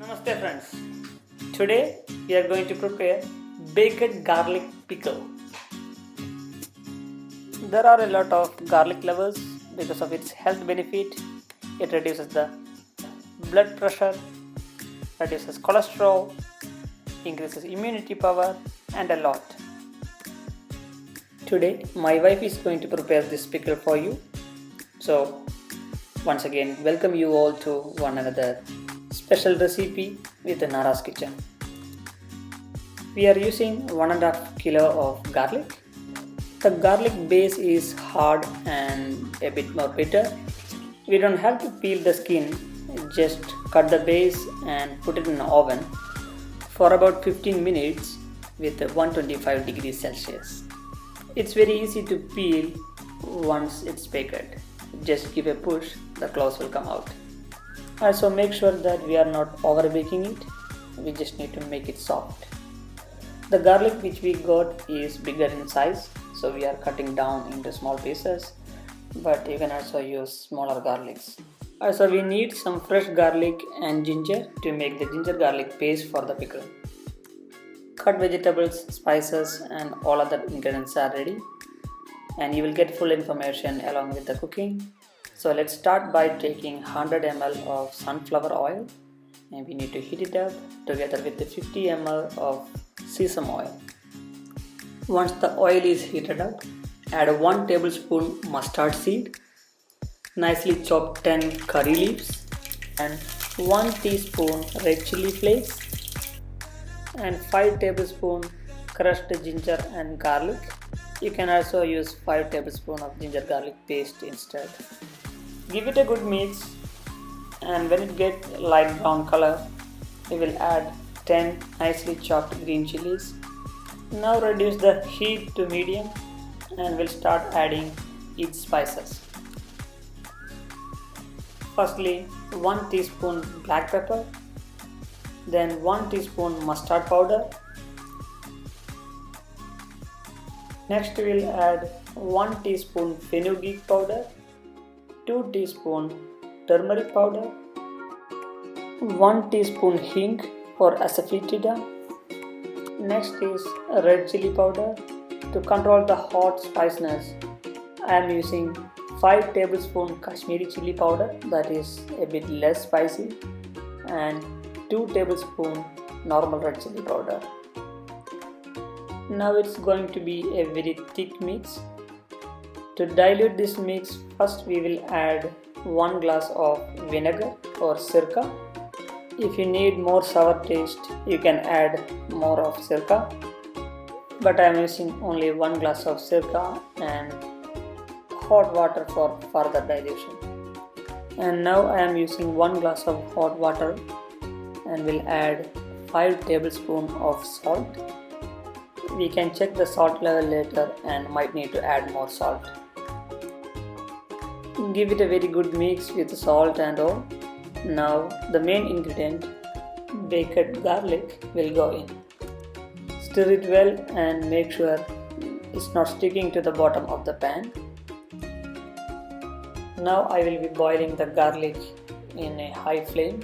Namaste friends. Today we are going to prepare baked garlic pickle. There are a lot of garlic lovers because of its health benefit. It reduces the blood pressure, reduces cholesterol, increases immunity power and a lot. Today my wife is going to prepare this pickle for you. So once again welcome you all to one another special recipe with Nara's Kitchen. We are using 1.5 kilo of garlic. The garlic base is hard and a bit more bitter. We don't have to peel the skin, just cut the base and put it in the oven for about 15 minutes with 125 degrees Celsius. It's very easy to peel once it's baked. Just give a push, the claws will come out. Also make sure that we are not over baking it, we just need to make it soft. The garlic which we got is bigger in size, so we are cutting down into small pieces, but you can also use smaller garlics. Also we need some fresh garlic and ginger to make the ginger garlic paste for the pickle. Cut vegetables, spices and all other ingredients are ready, and you will get full information along with the cooking. So let's start by taking 100 ml of sunflower oil, and we need to heat it up together with the 50 ml of sesame oil. Once the oil is heated up, add 1 tablespoon mustard seed, nicely chopped 10 curry leaves and 1 teaspoon red chili flakes and 5 tablespoons crushed ginger and garlic. You can also use 5 tablespoons of ginger garlic paste instead. Give it a good mix, and when it gets light brown color, we will add 10 nicely chopped green chilies. Now reduce the heat to medium and we'll start adding each spices. Firstly 1 teaspoon black pepper, then 1 teaspoon mustard powder. Next we will add 1 teaspoon fenugreek powder, 2 teaspoon turmeric powder, 1 teaspoon hing or asafoetida. Next is red chili powder. To control the hot spiciness, I am using 5 tablespoon Kashmiri chili powder, that is a bit less spicy, and 2 tablespoon normal red chili powder. Now it's going to be a very thick mix. To dilute this mix, first we will add 1 glass of vinegar or sirka. If you need more sour taste, you can add more of sirka, but I am using only 1 glass of sirka and hot water for further dilution. And now I am using 1 glass of hot water and will add 5 tablespoons of salt. We can check the salt level later and might need to add more salt. Give it a very good mix with salt and all. Now the main ingredient, baked garlic, will go in. Stir it well and make sure it's not sticking to the bottom of the pan. Now I will be boiling the garlic in a high flame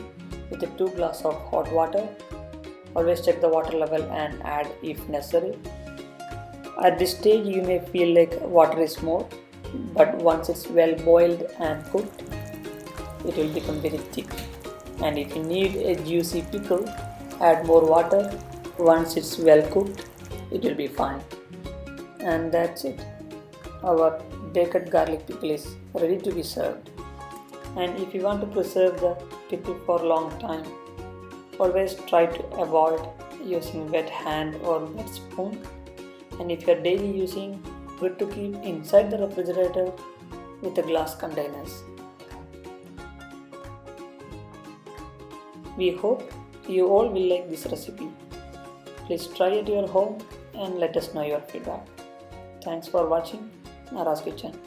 with 2 glasses of hot water. Always check the water level and add if necessary. At this stage you may feel like water is more, but once it's well boiled and cooked, it will become very thick. And if you need a juicy pickle, add more water. Once it's well cooked, it will be fine. And that's it. Our baked garlic pickle is ready to be served. And if you want to preserve the pickle for a long time, always try to avoid using wet hand or wet spoon. And if you are daily using, good to keep inside the refrigerator with the glass containers. We hope you all will like this recipe. Please try at your home and let us know your feedback. Thanks for watching Nara's Kitchen.